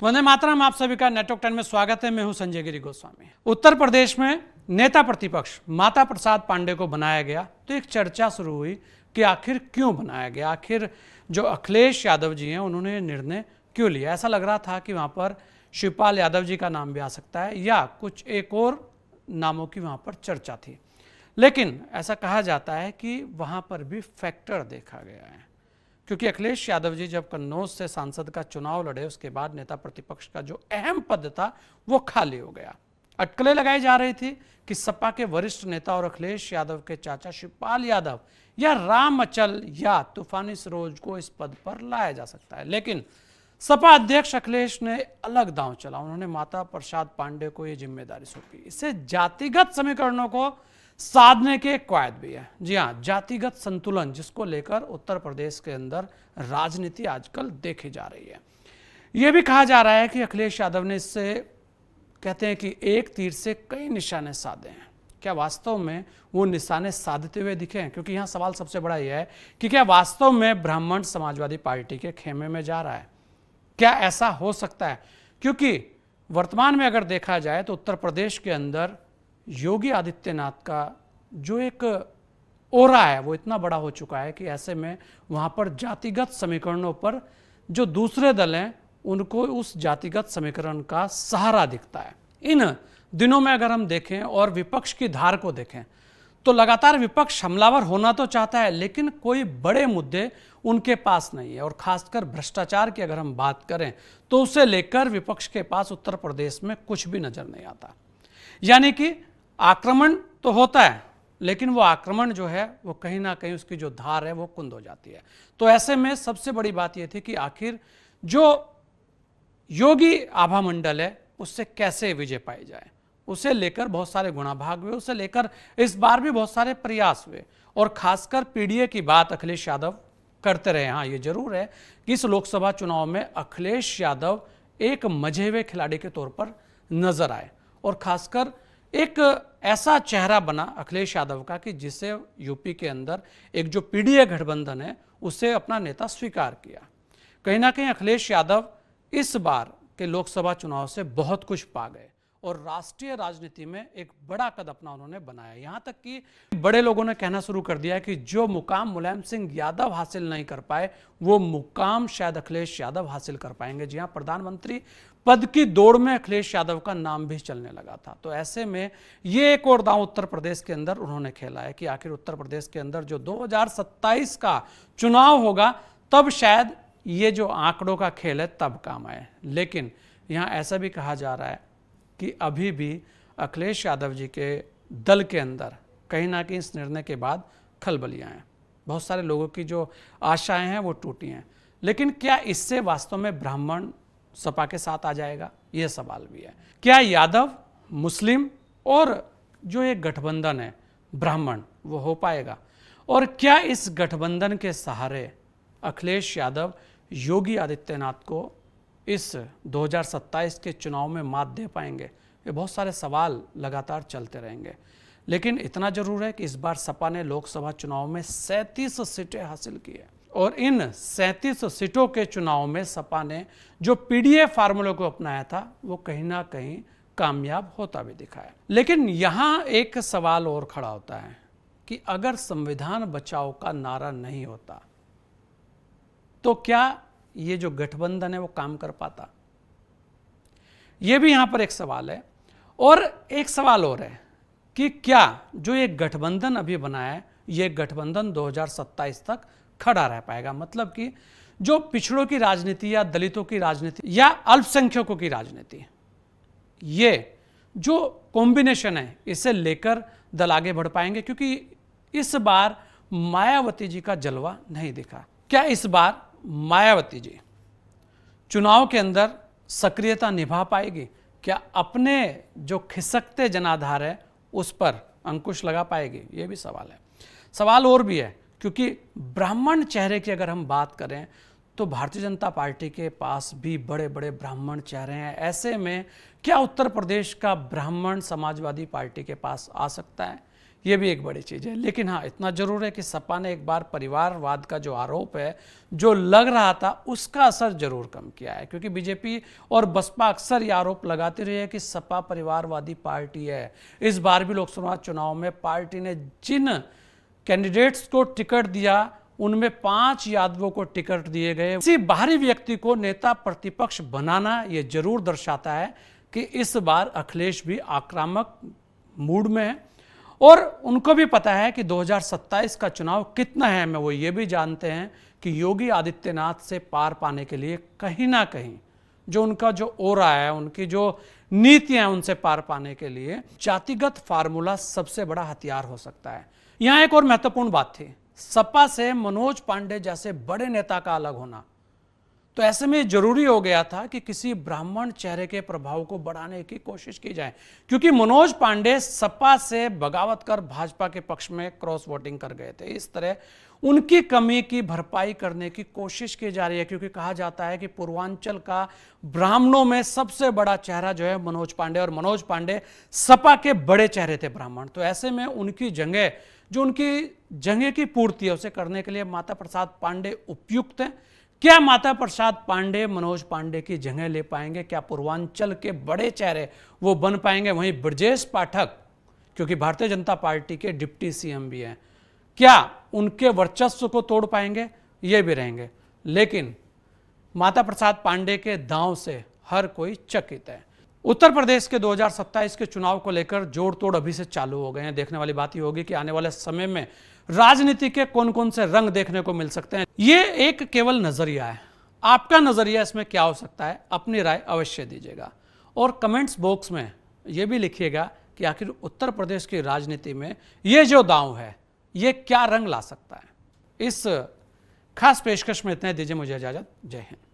वंदे मातरम। आप सभी का नेटवर्क 10 में स्वागत है। मैं हूं संजय गिरी गोस्वामी। उत्तर प्रदेश में नेता प्रतिपक्ष माता प्रसाद पांडे को बनाया गया तो एक चर्चा शुरू हुई कि आखिर क्यों बनाया गया, आखिर जो अखिलेश यादव जी हैं उन्होंने निर्णय क्यों लिया। ऐसा लग रहा था कि वहां पर शिवपाल यादव जी का नाम भी आ सकता है या कुछ एक और नामों की वहां पर चर्चा थी, लेकिन ऐसा कहा जाता है कि वहां पर भी फैक्टर देखा गया है, क्योंकि अखिलेश यादव जी जब कन्नौज से सांसद का चुनाव लड़े उसके बाद नेता प्रतिपक्ष का जो अहम पद था वो खाली हो गया। अटकलें लगाई जा रही थी कि सपा के वरिष्ठ नेता और अखिलेश यादव के चाचा शिवपाल यादव या राम अचल या तूफानी सरोज को इस पद पर लाया जा सकता है, लेकिन सपा अध्यक्ष अखिलेश ने अलग दांव चला। उन्होंने माता प्रसाद पांडे को यह जिम्मेदारी सौंपी। इससे जातिगत समीकरणों को साधने के कवायद भी है। जी हाँ, जातिगत संतुलन, जिसको लेकर उत्तर प्रदेश के अंदर राजनीति आजकल देखी जा रही है। यह भी कहा जा रहा है कि अखिलेश यादव ने इससे, कहते हैं कि एक तीर से कई निशाने साधे हैं। क्या वास्तव में वो निशाने साधते हुए दिखे हैं? क्योंकि यहाँ सवाल सबसे बड़ा यह है कि क्या वास्तव में ब्राह्मण समाजवादी पार्टी के खेमे में जा रहा है? क्या ऐसा हो सकता है? क्योंकि वर्तमान में अगर देखा जाए तो उत्तर प्रदेश के अंदर योगी आदित्यनाथ का जो एक ओरा है वो इतना बड़ा हो चुका है कि ऐसे में वहां पर जातिगत समीकरणों पर जो दूसरे दल हैं उनको उस जातिगत समीकरण का सहारा दिखता है। इन दिनों में अगर हम देखें और विपक्ष की धार को देखें तो लगातार विपक्ष हमलावर होना तो चाहता है, लेकिन कोई बड़े मुद्दे उनके पास नहीं है। और खासकर भ्रष्टाचार की अगर हम बात करें तो उसे लेकर विपक्ष के पास उत्तर प्रदेश में कुछ भी नजर नहीं आता। यानी कि आक्रमण तो होता है, लेकिन वो आक्रमण जो है वो कहीं ना कहीं उसकी जो धार है वो कुंद हो जाती है। तो ऐसे में सबसे बड़ी बात यह थी कि आखिर जो योगी आभा मंडल है उससे कैसे विजय पाई जाए। उसे लेकर बहुत सारे गुणाभाग हुए, उसे लेकर इस बार भी बहुत सारे प्रयास हुए, और खासकर पीडीए की बात अखिलेश यादव करते रहे। हाँ, ये जरूर है कि इस लोकसभा चुनाव में अखिलेश यादव एक मजे हुए खिलाड़ी के तौर पर नजर आए, और खासकर एक ऐसा चेहरा बना अखिलेश यादव का कि जिसे यूपी के अंदर एक जो पीडीए गठबंधन है उसे अपना नेता स्वीकार किया। कहीं ना कहीं अखिलेश यादव इस बार के लोकसभा चुनाव से बहुत कुछ पा गए और राष्ट्रीय राजनीति में एक बड़ा कद अपना उन्होंने बनाया। यहां तक कि बड़े लोगों ने कहना शुरू कर दिया कि जो मुकाम मुलायम सिंह यादव हासिल नहीं कर पाए वो मुकाम शायद अखिलेश यादव हासिल कर पाएंगे। जी हां, प्रधानमंत्री पद की दौड़ में अखिलेश यादव का नाम भी चलने लगा था। तो ऐसे में ये एक और दांव उत्तर प्रदेश के अंदर उन्होंने खेला है कि आखिर उत्तर प्रदेश के अंदर जो 2027 का चुनाव होगा तब शायद ये जो आंकड़ों का खेल है तब काम आए। लेकिन यहाँ ऐसा भी कहा जा रहा है कि अभी भी अखिलेश यादव जी के दल के अंदर कहीं ना कहीं इस निर्णय के बाद खलबलियां हैं। बहुत सारे लोगों की जो आशाएं हैं वो टूटी हैं। लेकिन क्या इससे वास्तव में ब्राह्मण सपा के साथ आ जाएगा, ये सवाल भी है। क्या यादव, मुस्लिम और जो एक गठबंधन है ब्राह्मण वो हो पाएगा? और क्या इस गठबंधन के सहारे अखिलेश यादव योगी आदित्यनाथ को इस 2027 के चुनाव में मात दे पाएंगे? ये बहुत सारे सवाल लगातार चलते रहेंगे। लेकिन इतना जरूर है कि इस बार सपा ने लोकसभा चुनाव में 37 सीटें हासिल की है, और इन 37 सीटों के चुनाव में सपा ने जो पीडीए फार्मूले को अपनाया था वो कहीं ना कहीं कामयाब होता भी दिखा है। लेकिन यहाँ एक सवाल और खड़ा होता है कि अगर संविधान बचाओ का नारा नहीं होता तो क्या ये जो गठबंधन है वो काम कर पाता? ये भी यहां पर एक सवाल है। और एक सवाल और है कि क्या जो ये गठबंधन अभी बनाया है ये गठबंधन 2027 तक खड़ा रह पाएगा? मतलब कि जो पिछड़ों की राजनीति या दलितों की राजनीति या अल्पसंख्यकों की राजनीति, ये जो कॉम्बिनेशन है इसे लेकर दल आगे बढ़ पाएंगे? क्योंकि इस बार मायावती जी का जलवा नहीं दिखा। क्या इस बार मायावती जी चुनाव के अंदर सक्रियता निभा पाएगी? क्या अपने जो खिसकते जनाधार है उस पर अंकुश लगा पाएगी? ये भी सवाल है। सवाल और भी है, क्योंकि ब्राह्मण चेहरे की अगर हम बात करें तो भारतीय जनता पार्टी के पास भी बड़े बड़े ब्राह्मण चेहरे हैं। ऐसे में क्या उत्तर प्रदेश का ब्राह्मण समाजवादी पार्टी के पास आ सकता है? ये भी एक बड़ी चीज़ है। लेकिन हाँ, इतना जरूर है कि सपा ने एक बार परिवारवाद का जो आरोप है, जो लग रहा था, उसका असर जरूर कम किया है, क्योंकि बीजेपी और बसपा अक्सर ये आरोप लगाती रही है कि सपा परिवारवादी पार्टी है। इस बार भी लोकसभा चुनाव में पार्टी ने जिन कैंडिडेट्स को टिकट दिया, उनमें 5 यादवों को टिकट दिए गए। किसी बाहरी व्यक्ति को नेता प्रतिपक्ष बनाना ये जरूर दर्शाता है कि इस बार अखिलेश भी आक्रामक मूड में है, और उनको भी पता है कि 2027 का चुनाव कितना है में। वो ये भी जानते हैं कि योगी आदित्यनाथ से पार पाने के लिए कहीं ना कहीं जो उनका जो ओरा है, उनकी जो नीतियां हैं, उनसे पार पाने के लिए जातिगत फार्मूला सबसे बड़ा हथियार हो सकता है। यहां एक और महत्वपूर्ण बात थी, सपा से मनोज पांडे जैसे बड़े नेता का अलग होना। तो ऐसे में जरूरी हो गया था कि किसी ब्राह्मण चेहरे के प्रभाव को बढ़ाने की कोशिश की जाए, क्योंकि मनोज पांडे सपा से बगावत कर भाजपा के पक्ष में क्रॉस वोटिंग कर गए थे। इस तरह उनकी कमी की भरपाई करने की कोशिश की जा रही है, क्योंकि कहा जाता है कि पूर्वांचल का ब्राह्मणों में सबसे बड़ा चेहरा जो है मनोज पांडे, और मनोज पांडे सपा के बड़े चेहरे थे ब्राह्मण। तो ऐसे में उनकी जगह, जो उनकी जगह की पूर्ति है, उसे करने के लिए माता प्रसाद पांडे उपयुक्त हैं। क्या माता प्रसाद पांडे मनोज पांडे की जगह ले पाएंगे? क्या पूर्वांचल के बड़े चेहरे वो बन पाएंगे? वहीं ब्रजेश पाठक, क्योंकि भारतीय जनता पार्टी के डिप्टी सीएम भी हैं, क्या उनके वर्चस्व को तोड़ पाएंगे? ये भी रहेंगे। लेकिन माता प्रसाद पांडे के दांव से हर कोई चकित है। उत्तर प्रदेश के 2027 के चुनाव को लेकर जोड़ तोड़ अभी से चालू हो गए हैं। देखने वाली बात यह होगी कि आने वाले समय में राजनीति के कौन कौन से रंग देखने को मिल सकते हैं। ये एक केवल नजरिया है, आपका नजरिया इसमें क्या हो सकता है? अपनी राय अवश्य दीजिएगा, और कमेंट्स बॉक्स में ये भी लिखिएगा कि आखिर उत्तर प्रदेश की राजनीति में ये जो दांव है, ये क्या रंग ला सकता है। इस खास पेशकश में इतने दीजिए मुझे इजाजत। जय हिंद।